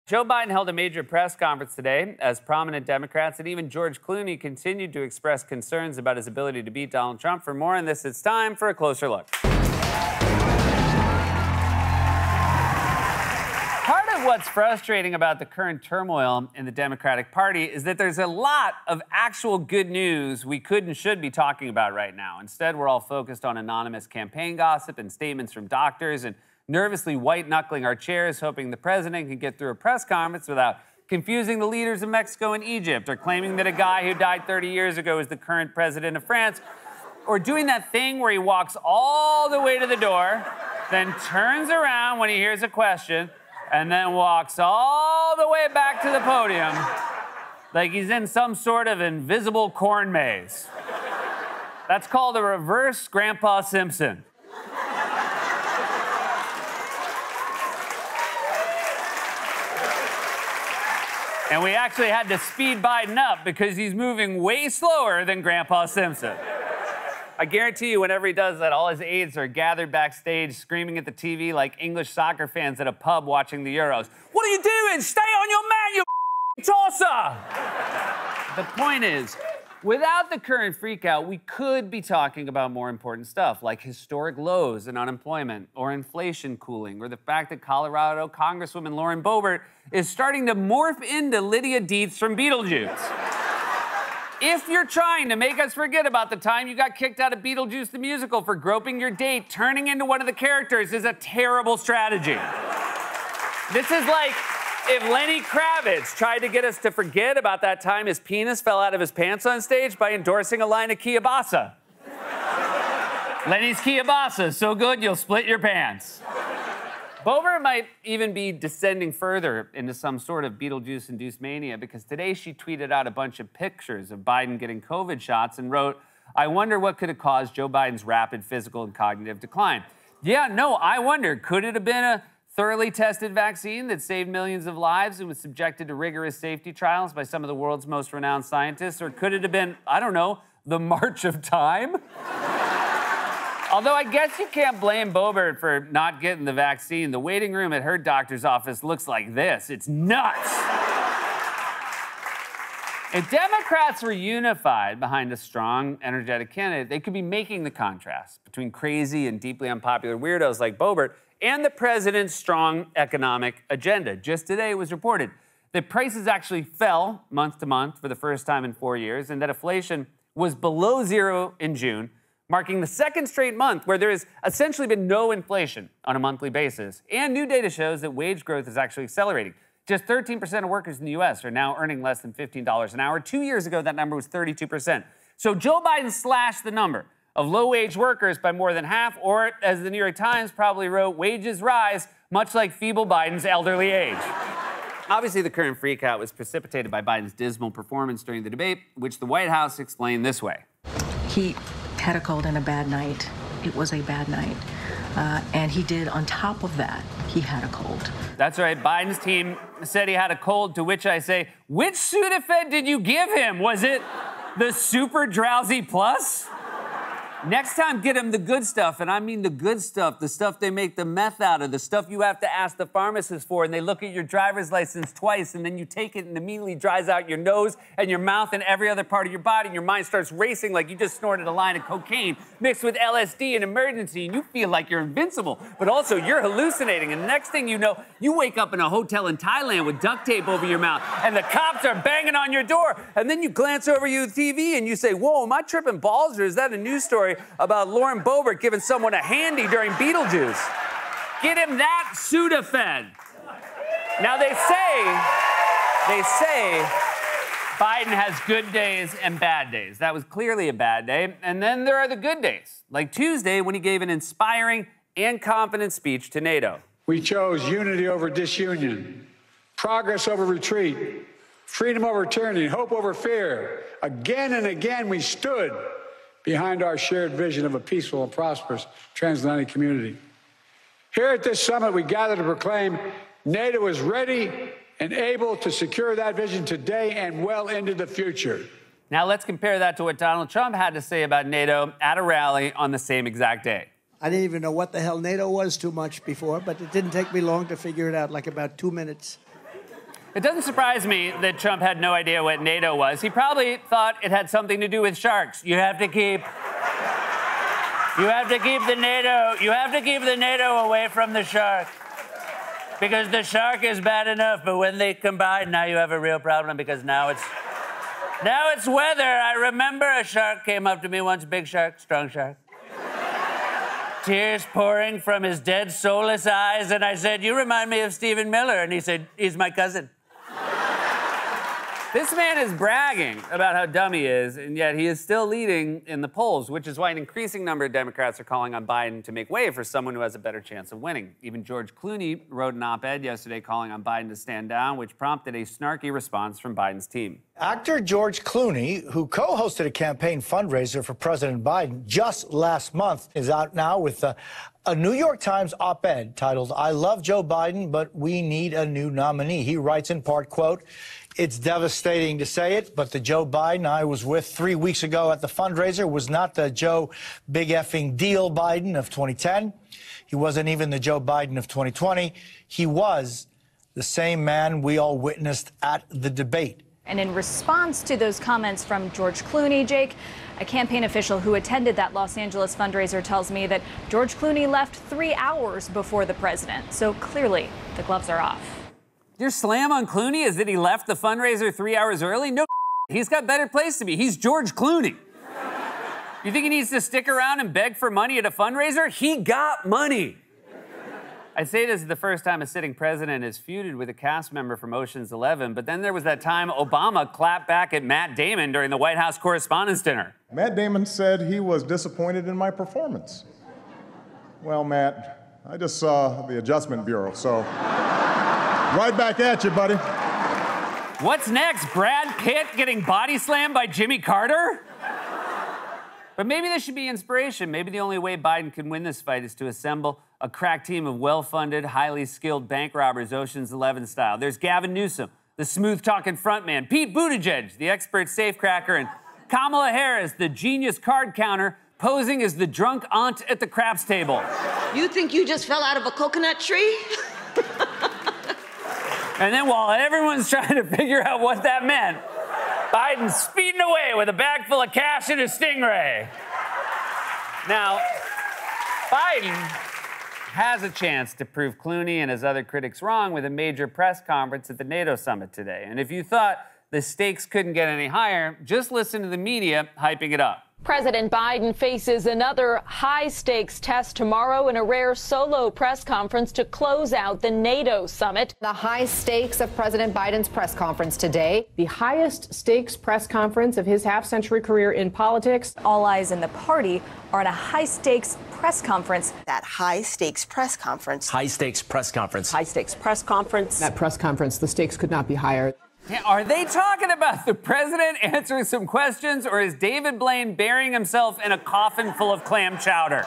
Joe Biden held a major press conference today as prominent Democrats and even George Clooney continued to express concerns about his ability to beat Donald Trump. For more on this, it's time for a closer look. Part of what's frustrating about the current turmoil in the Democratic Party is that there's a lot of actual good news we could and should be talking about right now. Instead, we're all focused on anonymous campaign gossip and statements from doctors and nervously white-knuckling our chairs, hoping the president can get through a press conference without confusing the leaders of Mexico and Egypt, or claiming that a guy who died 30 years ago is the current president of France, or doing that thing where he walks all the way to the door, then turns around when he hears a question, and then walks all the way back to the podium like he's in some sort of invisible corn maze. That's called a reverse Grandpa Simpson. And we actually had to speed Biden up because he's moving way slower than Grandpa Simpson. I guarantee you, whenever he does that, all his aides are gathered backstage screaming at the TV like English soccer fans at a pub watching the Euros. What are you doing? Stay on your mat, you tosser! The point is, without the current freakout, we could be talking about more important stuff like historic lows in unemployment or inflation cooling or the fact that Colorado Congresswoman Lauren Boebert is starting to morph into Lydia Dietz from Beetlejuice. If you're trying to make us forget about the time you got kicked out of Beetlejuice the musical for groping your date, turning into one of the characters is a terrible strategy. This is like if Lenny Kravitz tried to get us to forget about that time his penis fell out of his pants on stage by endorsing a line of Kielbasa. Lenny's Kielbasa, so good you'll split your pants. Boebert might even be descending further into some sort of Beetlejuice-induced mania because today she tweeted out a bunch of pictures of Biden getting COVID shots and wrote, "I wonder what could have caused Joe Biden's rapid physical and cognitive decline." Yeah, no, I wonder, could it have been a thoroughly tested vaccine that saved millions of lives and was subjected to rigorous safety trials by some of the world's most renowned scientists? Or could it have been, I don't know, the march of time? Although I guess you can't blame Boebert for not getting the vaccine. The waiting room at her doctor's office looks like this. It's nuts. If Democrats were unified behind a strong, energetic candidate, they could be making the contrast between crazy and deeply unpopular weirdos like Boebert and the president's strong economic agenda. Just today it was reported that prices actually fell month to month for the first time in 4 years, and that inflation was below zero in June, marking the second straight month where there has essentially been no inflation on a monthly basis. And new data shows that wage growth is actually accelerating. Just 13% of workers in the U.S. are now earning less than $15 an hour. 2 years ago, that number was 32%. So Joe Biden slashed the number of low-wage workers by more than half, or, as the New York Times probably wrote, wages rise, much like feeble Biden's elderly age. Obviously, the current freakout was precipitated by Biden's dismal performance during the debate, which the White House explained this way. He had a cold and a bad night. It was a bad night. And he did, on top of that, he had a cold. That's right. Biden's team said he had a cold, to which I say, which Sudafed did you give him? Was it the Super Drowsy Plus? Next time, get him the good stuff, and I mean the good stuff, the stuff they make the meth out of, the stuff you have to ask the pharmacist for, and they look at your driver's license twice, and then you take it and immediately dries out your nose and your mouth and every other part of your body, and your mind starts racing like you just snorted a line of cocaine mixed with LSD in emergency, and you feel like you're invincible, but also you're hallucinating, and the next thing you know, you wake up in a hotel in Thailand with duct tape over your mouth, and the cops are banging on your door, and then you glance over your TV and you say, whoa, am I tripping balls, or is that a news story about Lauren Boebert giving someone a handy during Beetlejuice? Get him that Sudafed. Now they say Biden has good days and bad days. That was clearly a bad day. And then there are the good days, like Tuesday when he gave an inspiring and confident speech to NATO. We chose unity over disunion, progress over retreat, freedom over tyranny, hope over fear. Again and again we stood behind our shared vision of a peaceful and prosperous transatlantic community. Here at this summit, we gather to proclaim NATO is ready and able to secure that vision today and well into the future. Now let's compare that to what Donald Trump had to say about NATO at a rally on the same exact day. I didn't even know what the hell NATO was too much before, but it didn't take me long to figure it out, like about 2 minutes. It doesn't surprise me that Trump had no idea what NATO was. He probably thought it had something to do with sharks. You have to keep the NATO away from the shark. Because the shark is bad enough, but when they combine, now you have a real problem because now it's weather. I remember a shark came up to me once, big shark, strong shark. Tears pouring from his dead, soulless eyes, and I said, "You remind me of Stephen Miller." And he said, "He's my cousin." This man is bragging about how dumb he is, and yet he is still leading in the polls, which is why an increasing number of Democrats are calling on Biden to make way for someone who has a better chance of winning. Even George Clooney wrote an op-ed yesterday calling on Biden to stand down, which prompted a snarky response from Biden's team. Actor George Clooney, who co-hosted a campaign fundraiser for President Biden just last month, is out now with a New York Times op-ed titled, "I love Joe Biden, but we need a new nominee." He writes in part, quote, "It's devastating to say it, but the Joe Biden I was with 3 weeks ago at the fundraiser was not the Joe Big Effing Deal Biden of 2010. He wasn't even the Joe Biden of 2020. He was the same man we all witnessed at the debate." And in response to those comments from George Clooney, Jake, a campaign official who attended that Los Angeles fundraiser tells me that George Clooney left 3 hours before the president. So clearly, the gloves are off. Your slam on Clooney is that he left the fundraiser 3 hours early? No, he's got better place to be. He's George Clooney. You think he needs to stick around and beg for money at a fundraiser? He got money. I say this is the first time a sitting president has feuded with a cast member from Ocean's 11, but then there was that time Obama clapped back at Matt Damon during the White House Correspondents' Dinner. Matt Damon said he was disappointed in my performance. Well, Matt, I just saw the Adjustment Bureau, so right back at you, buddy. What's next? Brad Pitt getting body slammed by Jimmy Carter? But maybe this should be inspiration. Maybe the only way Biden can win this fight is to assemble a crack team of well-funded, highly skilled bank robbers, Ocean's 11 style. There's Gavin Newsom, the smooth-talking frontman, Pete Buttigieg, the expert safecracker, and Kamala Harris, the genius card counter, posing as the drunk aunt at the craps table. You think you just fell out of a coconut tree? And then while everyone's trying to figure out what that meant, Biden's speeding away with a bag full of cash and a Stingray. Now, Biden has a chance to prove Clooney and his other critics wrong with a major press conference at the NATO summit today. And if you thought the stakes couldn't get any higher, just listen to the media hyping it up. President Biden faces another high-stakes test tomorrow in a rare solo press conference to close out the NATO summit. The high stakes of President Biden's press conference today. The highest stakes press conference of his half-century career in politics. All eyes in the party are at a high-stakes press conference. That high-stakes press conference. High-stakes press conference. High-stakes press conference. That press conference, the stakes could not be higher. Are they talking about the president answering some questions, or is David Blaine burying himself in a coffin full of clam chowder?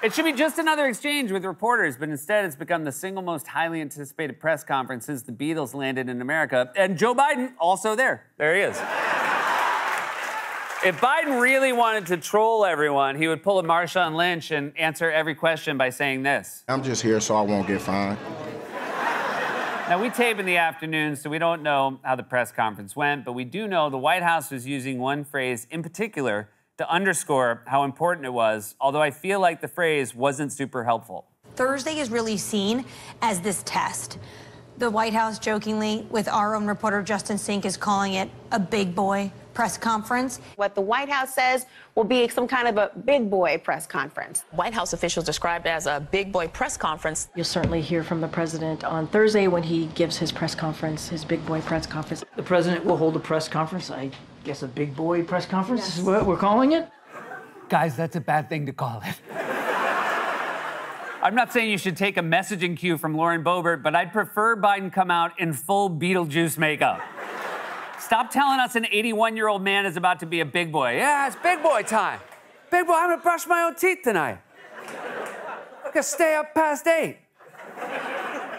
It should be just another exchange with reporters, but instead it's become the single most highly anticipated press conference since the Beatles landed in America, and Joe Biden also there. There he is. If Biden really wanted to troll everyone, he would pull a Marshawn Lynch and answer every question by saying this. I'm just here so I won't get fined. Now, we tape in the afternoon, so we don't know how the press conference went, but we do know the White House was using one phrase in particular to underscore how important it was, although I feel like the phrase wasn't super helpful. Thursday is really seen as this test. The White House, jokingly, with our own reporter Justin Sink, is calling it a big boy press conference. What the White House says will be some kind of a big boy press conference. White House officials described it as a big boy press conference. You'll certainly hear from the president on Thursday when he gives his press conference, his big boy press conference. The president will hold a press conference. I guess a big boy press conference is what we're calling it. Guys, that's a bad thing to call it. I'm not saying you should take a messaging cue from Lauren Boebert, but I'd prefer Biden come out in full Beetlejuice makeup. Stop telling us an 81-year-old man is about to be a big boy. Yeah, it's big boy time. Big boy, I'm gonna brush my own teeth tonight. I'm gonna stay up past 8.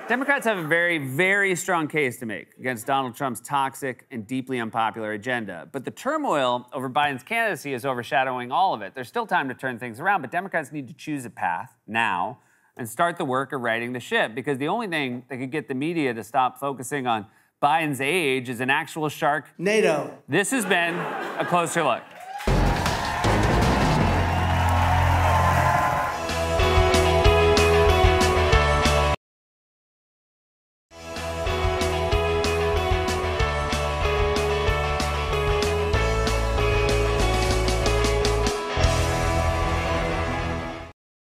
Democrats have a very, very strong case to make against Donald Trump's toxic and deeply unpopular agenda. But the turmoil over Biden's candidacy is overshadowing all of it. There's still time to turn things around, but Democrats need to choose a path now and start the work of righting the ship, because the only thing that could get the media to stop focusing on Biden's age is an actual shark. NATO. This has been a closer look.